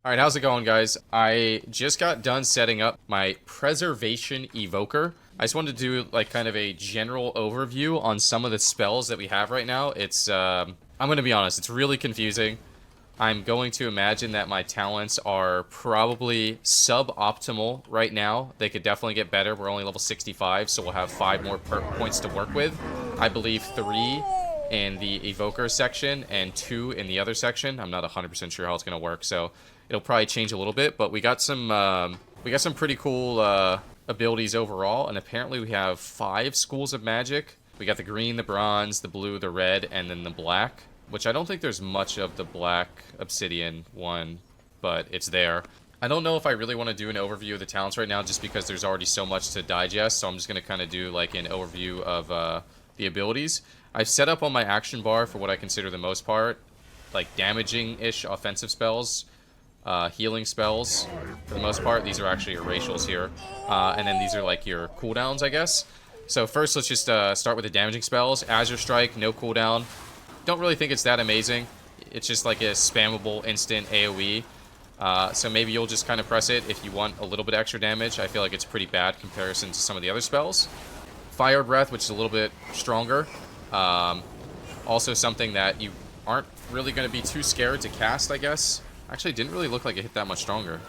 Alright, how's it going, guys? I just got done setting up my Preservation Evoker. I just wanted to do, like, kind of a general overview on some of the spells that we have right now. I'm gonna be honest, it's really confusing. I'm going to imagine that my talents are probably suboptimal right now. They could definitely get better. We're only level 65, so we'll have 5 more points to work with. I believe 3 in the Evoker section and 2 in the other section. I'm not 100% sure how it's going to work, so it'll probably change a little bit, but we got some pretty cool abilities overall, and apparently we have 5 schools of magic. We got the green, the bronze, the blue, the red, and then the black, which I don't think there's much of the black obsidian one, but it's there. I don't know if I really want to do an overview of the talents right now just because there's already so much to digest, so I'm just going to kind of do like an overview of the abilities. I've set up on my action bar for what I consider the most part, like damaging-ish offensive spells, healing spells for the most part. These are actually your racials here, and then these are like your cooldowns, I guess. So first, let's just start with the damaging spells. Azure Strike, no cooldown. Don't really think it's that amazing. It's just like a spammable instant AoE. So maybe you'll just kind of press it if you want a little bit extra damage. I feel like it's pretty bad comparison to some of the other spells. Fire Breath, which is a little bit stronger. Also something that you aren't really going to be too scared to cast, I guess. Actually, it didn't really look like it hit that much stronger.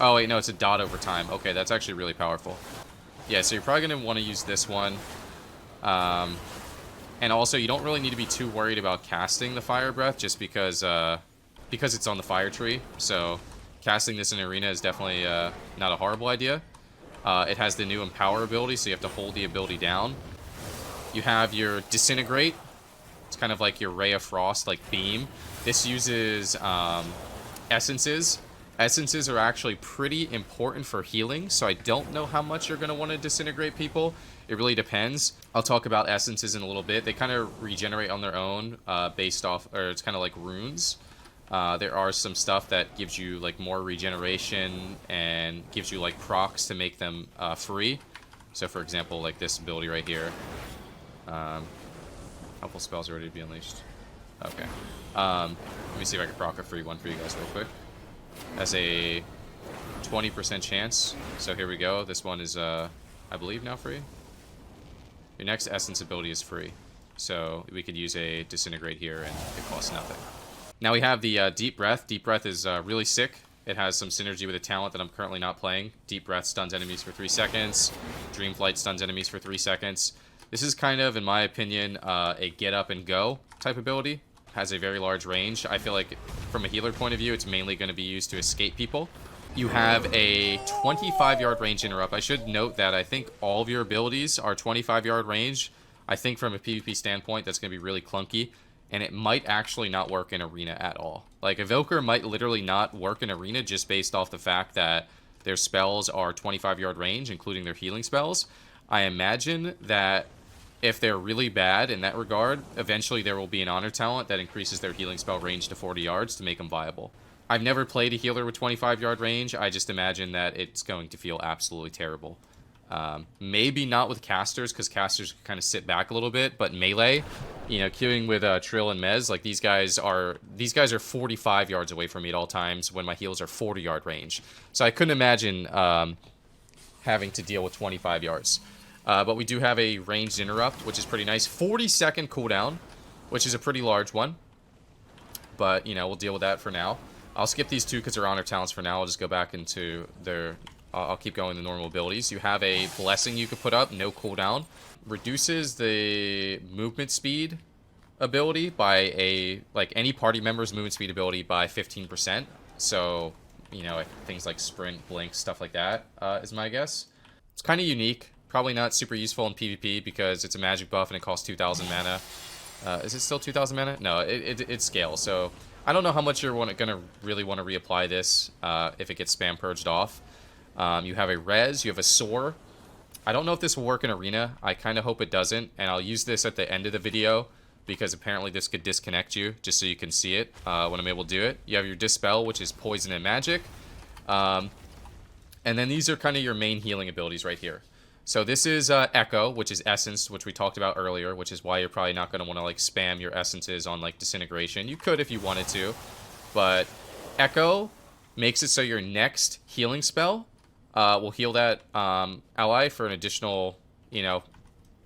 Oh, wait, no, it's a dot over time. Okay, that's actually really powerful. Yeah, so you're probably going to want to use this one. And also, you don't really need to be too worried about casting the Fire Breath just because it's on the fire tree. So casting this in Arena is definitely not a horrible idea. It has the new Empower ability, so you have to hold the ability down. You have your Disintegrate. It's kind of like your Ray of Frost, like beam. This uses essences. Essences are actually pretty important for healing, so I don't know how much you're going to want to disintegrate people. It really depends. I'll talk about essences in a little bit. They kind of regenerate on their own based off, or it's kind of like runes. There are some stuff that gives you like more regeneration and gives you like procs to make them free. So for example, like this ability right here. Helpful spells are ready to be unleashed. Okay. Let me see if I can proc a free one for you guys real quick. That's a 20% chance. So here we go. This one is, I believe, now free. Your next essence ability is free. So we could use a Disintegrate here and it costs nothing. Now we have the Deep Breath. Deep Breath is really sick. It has some synergy with a talent that I'm currently not playing. Deep Breath stuns enemies for 3 seconds. Dreamflight stuns enemies for 3 seconds. This is kind of, in my opinion, a get up and go type ability. Has a very large range. I feel like from a healer point of view, it's mainly going to be used to escape people. You have a 25-yard range interrupt. I should note that I think all of your abilities are 25-yard range. I think from a PvP standpoint, that's going to be really clunky. And it might actually not work in Arena at all. Like, Evoker might literally not work in Arena just based off the fact that their spells are 25-yard range, including their healing spells. I imagine that if they're really bad in that regard, eventually there will be an honor talent that increases their healing spell range to 40 yards to make them viable. I've never played a healer with 25-yard range. I just imagine that it's going to feel absolutely terrible. Maybe not with casters, because casters kind of sit back a little bit, but melee, you know, queuing with Trill and Mez, like these guys are 45 yards away from me at all times when my heals are 40-yard range. So I couldn't imagine having to deal with 25 yards. But we do have a ranged interrupt, which is pretty nice. 40-second cooldown, which is a pretty large one. But, you know, we'll deal with that for now. I'll skip these two because they're honor talents for now. I'll just go back into their... I'll keep going the normal abilities. You have a Blessing you could put up, no cooldown. Reduces the movement speed ability by like any party member's movement speed ability by 15%. So, you know, things like sprint, blink, stuff like that is my guess. It's kind of unique. Probably not super useful in PvP because it's a magic buff and it costs 2,000 mana. Is it still 2,000 mana? No, it scales. So I don't know how much you're gonna really want to reapply this if it gets spam purged off. You have a res, you have a soar. I don't know if this will work in Arena. I kind of hope it doesn't, and I'll use this at the end of the video because apparently this could disconnect you, just so you can see it when I'm able to do it. You have your Dispel, which is poison and magic. And then these are kind of your main healing abilities right here. So this is Echo, which is Essence, which we talked about earlier, which is why you're probably not going to want to like spam your essences on like Disintegration. You could if you wanted to, but Echo makes it so your next healing spell will heal that ally for an additional, you know,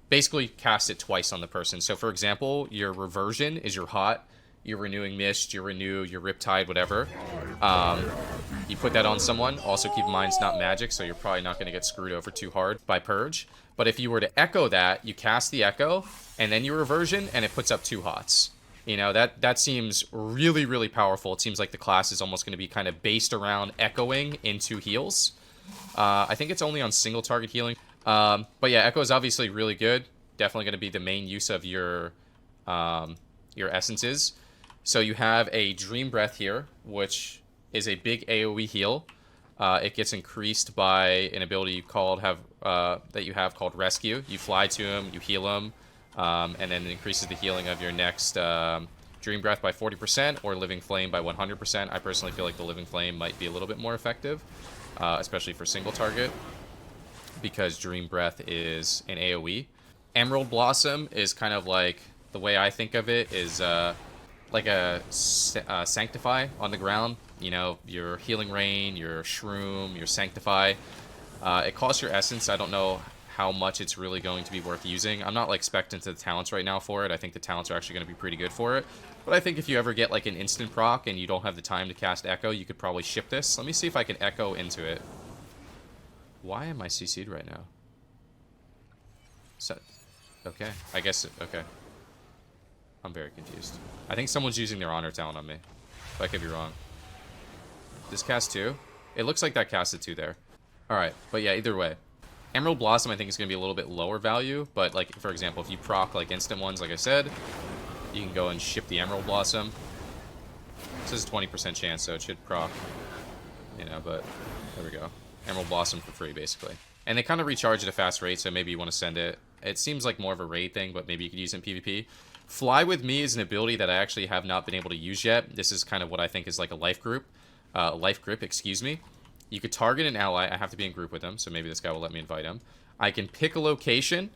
basically cast it twice on the person. So for example, your reversion is your hot, your renewing mist, your renew, your riptide, whatever. You put that on someone. Also keep in mind it's not magic, so you're probably not going to get screwed over too hard by purge. But if you were to echo that, you cast the echo and then your reversion and it puts up 2 hots. You know, that seems really, really powerful. It seems like the class is almost going to be kind of based around echoing into heals. I think it's only on single target healing. But yeah, echo is obviously really good. Definitely going to be the main use of your essences. So you have a Dream Breath here, which is a big AoE heal. It gets increased by an ability that you have called Rescue. You fly to him, you heal him, and then it increases the healing of your next Dream Breath by 40% or Living Flame by 100%. I personally feel like the Living Flame might be a little bit more effective, especially for single target, because Dream Breath is an AoE. Emerald Blossom is kind of like, the way I think of it is like a Sanctify on the ground. You know, your Healing Rain, your Shroom, your Sanctify. It costs your essence. I don't know how much it's really going to be worth using. I'm not like spec'd into the talents right now for it. I think the talents are actually going to be pretty good for it. But I think if you ever get like an instant proc and you don't have the time to cast Echo, you could probably ship this. Let me see if I can Echo into it. Why am I CC'd right now? So, okay, I guess, okay. I'm very confused. I think someone's using their honor talent on me. But I could be wrong. This cast 2? It looks like that casted 2 there. Alright, but yeah, either way. Emerald Blossom I think is going to be a little bit lower value, but like, for example, if you proc like instant ones, like I said, you can go and ship the Emerald Blossom. This is a 20% chance, so it should proc, you know, but there we go. Emerald Blossom for free, basically. And they kind of recharge at a fast rate, so maybe you want to send it. It seems like more of a raid thing, but maybe you could use it in PvP. Fly with Me is an ability that I actually have not been able to use yet. This is kind of what I think is like a life grip, excuse me. You could target an ally. I have to be in group with him, so maybe this guy will let me invite him. I can pick a location,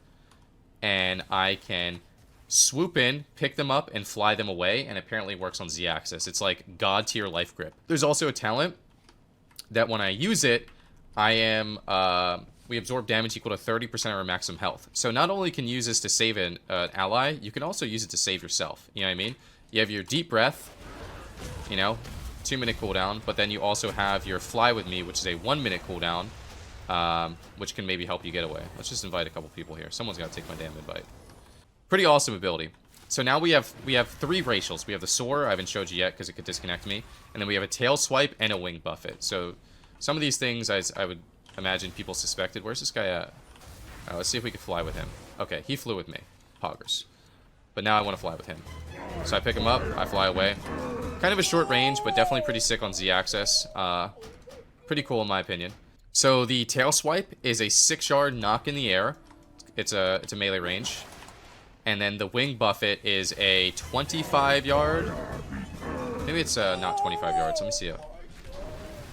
and I can swoop in, pick them up, and fly them away, and apparently it works on Z-axis. It's like God tier life grip. There's also a talent that when I use it, I am... we absorb damage equal to 30% of our maximum health. So not only can you use this to save an ally, you can also use it to save yourself. You know what I mean? You have your Deep Breath, you know, 2-minute cooldown, but then you also have your Fly With Me, which is a 1-minute cooldown, which can maybe help you get away. Let's just invite a couple people here. Someone's got to take my damn invite. Pretty awesome ability. So now we have 3 racials. We have the Soar, I haven't showed you yet because it could disconnect me, and then we have a Tail Swipe and a Wing Buffet. So some of these things I would imagine people suspected. Where's this guy at? Let's see if we can fly with him. Okay, he flew with me. Poggers. But now I want to fly with him. So I pick him up, I fly away. Kind of a short range, but definitely pretty sick on Z-axis. Pretty cool in my opinion. So the Tail Swipe is a 6-yard knock in the air. It's a melee range. And then the Wing Buffet is a 25-yard. Maybe it's not 25 yards. Let me see it.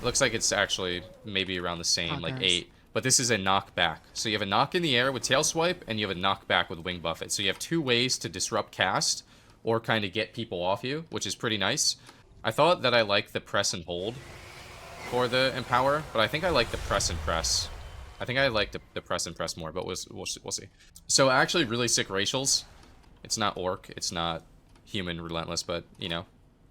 Looks like it's actually maybe around the same, like 8. But this is a knockback. So you have a knock in the air with Tail Swipe, and you have a knockback with Wing Buffet. So you have 2 ways to disrupt cast, or kind of get people off you, which is pretty nice. I thought that I liked the press and hold for the Empower, but I think I like the press and press. I think I like the press and press more, but we'll see. So actually really sick racials. It's not Orc, it's not Human Relentless, but, you know,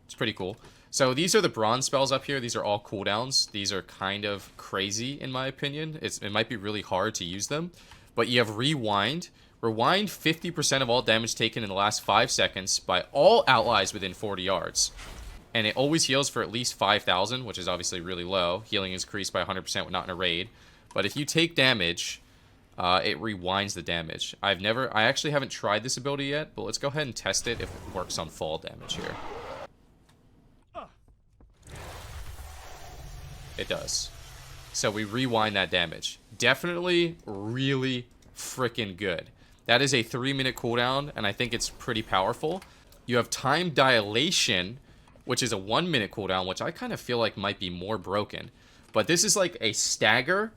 it's pretty cool. So these are the bronze spells up here. These are all cooldowns. These are kind of crazy in my opinion. It might be really hard to use them. But you have Rewind. Rewind 50% of all damage taken in the last 5 seconds by all allies within 40 yards. And it always heals for at least 5,000, which is obviously really low. Healing is increased by 100% when not in a raid. But if you take damage, it rewinds the damage. I actually haven't tried this ability yet, but let's go ahead and test it if it works on fall damage here. It does. So we rewind that damage. Definitely really freaking good. That is a 3-minute cooldown, and I think it's pretty powerful. You have Time Dilation, which is a 1-minute cooldown, which I kind of feel like might be more broken. But this is like a stagger.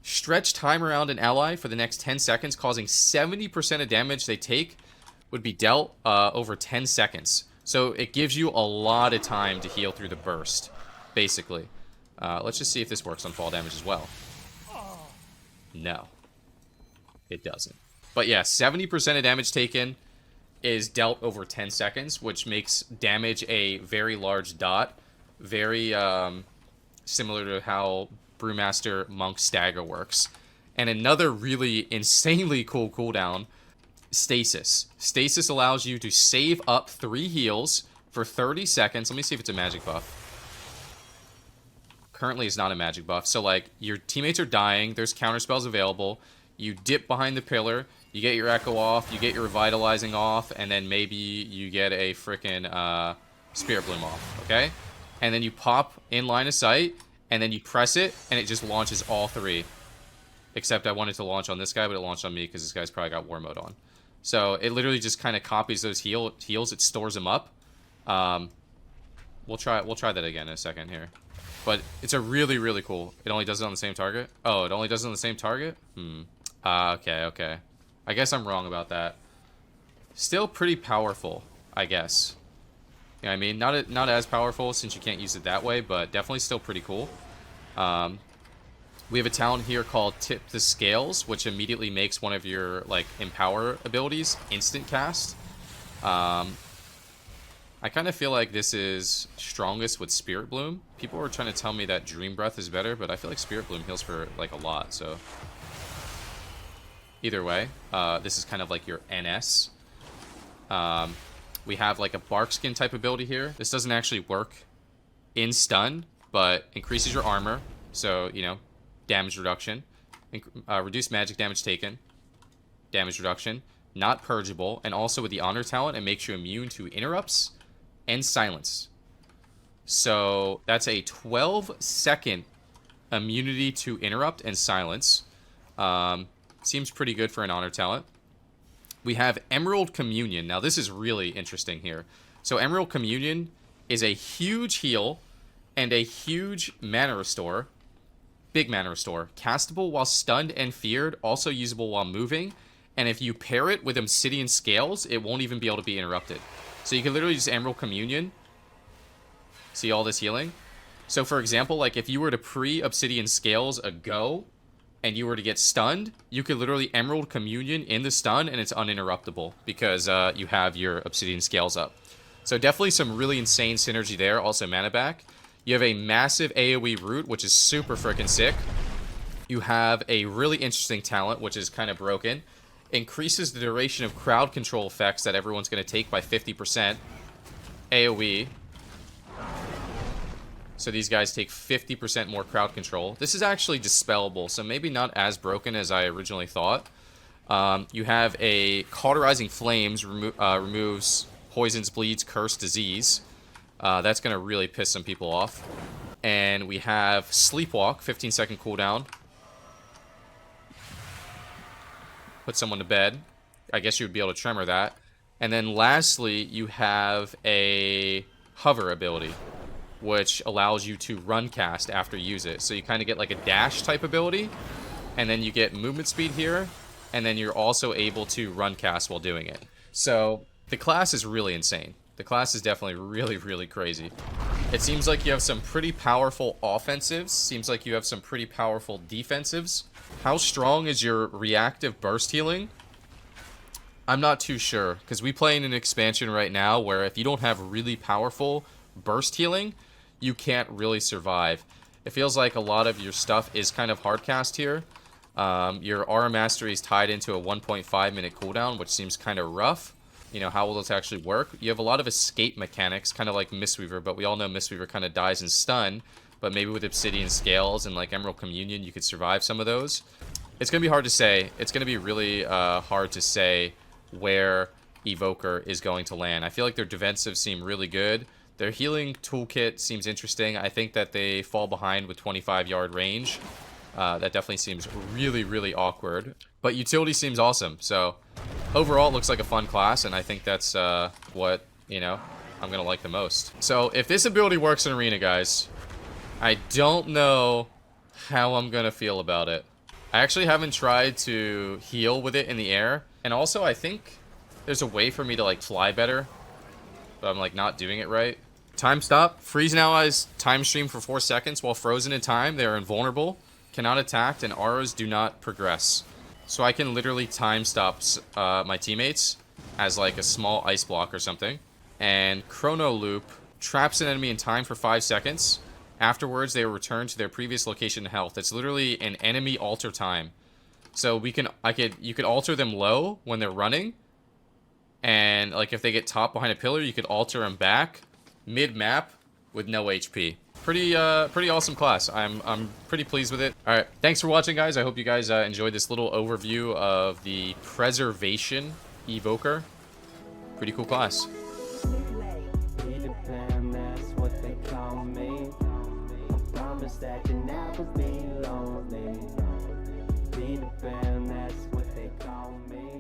Stretch time around an ally for the next 10 seconds, causing 70% of damage they take would be dealt over 10 seconds. So it gives you a lot of time to heal through the burst. basically. Let's just see if this works on fall damage as well. No. It doesn't. But yeah, 70% of damage taken is dealt over 10 seconds, which makes damage a very large dot. Very similar to how Brewmaster Monk Stagger works. And another really insanely cool cooldown, Stasis. Stasis allows you to save up 3 heals for 30 seconds. Let me see if it's a magic buff. Currently, it's not a magic buff. So, like, your teammates are dying. There's counterspells available. You dip behind the pillar. You get your Echo off. You get your Revitalizing off. And then maybe you get a frickin' Spirit Bloom off. Okay? And then you pop in line of sight. And then you press it. And it just launches all 3. Except I wanted to launch on this guy, but it launched on me because this guy's probably got War Mode on. So it literally just kind of copies those heals. It stores them up. We'll try that again in a second here. But it's a really, really cool. It only does it on the same target? Oh, it only does it on the same target? Okay. I guess I'm wrong about that. Still pretty powerful, I guess. You know what I mean? Not as powerful since you can't use it that way, but definitely still pretty cool. We have a talent here called Tip the Scales, which immediately makes one of your, like, Empower abilities instant cast. I kind of feel like this is strongest with Spirit Bloom. People were trying to tell me that Dream Breath is better, but I feel like Spirit Bloom heals for, like, a lot, so... Either way, this is kind of like your NS. We have, like, a Bark Skin type ability here. This doesn't actually work in stun, but increases your armor, so, you know, damage reduction. Reduce magic damage taken. Damage reduction. Not purgeable, and also with the Honor talent, it makes you immune to interrupts and silence. So that's a 12-second immunity to interrupt and silence. Seems pretty good for an Honor talent. We have Emerald Communion. Now this is really interesting here. So Emerald Communion is a huge heal and a huge mana restore. Big mana restore. Castable while stunned and feared. Also usable while moving. And if you pair it with Obsidian Scales, it won't even be able to be interrupted. So you can literally just Emerald Communion. See all this healing? So for example, like if you were to pre-Obsidian Scales a go, and you were to get stunned, you could literally Emerald Communion in the stun, and it's uninterruptible, because you have your Obsidian Scales up. So definitely some really insane synergy there. Also mana back. You have a massive AoE root, which is super freaking sick. You have a really interesting talent, which is kind of broken. Increases the duration of crowd control effects that everyone's going to take by 50%. AoE. So these guys take 50% more crowd control. This is actually dispellable, so maybe not as broken as I originally thought. You have a Cauterizing Flames, removes poisons, bleeds, curse, disease. That's going to really piss some people off. And we have Sleepwalk, 15-second cooldown. Put someone to bed. I guess you would be able to tremor that. And then lastly, you have a Hover ability, which allows you to run cast after you use it. So you kind of get like a dash type ability, and then you get movement speed here, and then you're also able to run cast while doing it. So the class is really insane. The class is definitely really, really crazy. It seems like you have some pretty powerful offensives. Seems like you have some pretty powerful defensives. How strong is your reactive burst healing? I'm not too sure, because we play in an expansion right now where if you don't have really powerful burst healing, you can't really survive. It feels like a lot of your stuff is kind of hardcast here. Your Aura Mastery is tied into a 1.5 minute cooldown, which seems kind of rough. You know, how will this actually work? You have a lot of escape mechanics, kind of like Mistweaver, but we all know Mistweaver kind of dies in stun. But maybe with Obsidian Scales and like Emerald Communion, you could survive some of those. It's going to be hard to say. It's going to be really hard to say where Evoker is going to land. I feel like their defensive seem really good. Their healing toolkit seems interesting. I think that they fall behind with 25-yard range. That definitely seems really, really awkward. But utility seems awesome. So overall, it looks like a fun class, and I think that's what, you know, I'm going to like the most. So if this ability works in Arena, guys, I don't know how I'm going to feel about it. I actually haven't tried to heal with it in the air. And also, I think there's a way for me to, like, fly better. But I'm, like, not doing it right. Time stop. Freeze an ally's time stream for 4 seconds. While frozen in time, they are invulnerable, cannot attack, and auras do not progress. So I can literally time stop my teammates as like a small ice block or something. And Chrono Loop traps an enemy in time for 5 seconds. Afterwards, they will return to their previous location in health. It's literally an enemy alter time. So you could alter them low when they're running. And like if they get top behind a pillar, you could alter them back mid-map with no HP. Pretty awesome class. I'm pretty pleased with it. All right, thanks for watching, guys. I hope you guys enjoyed this little overview of the Preservation Evoker. Pretty cool class. That you never be lonely. Be the band, that's what they call me.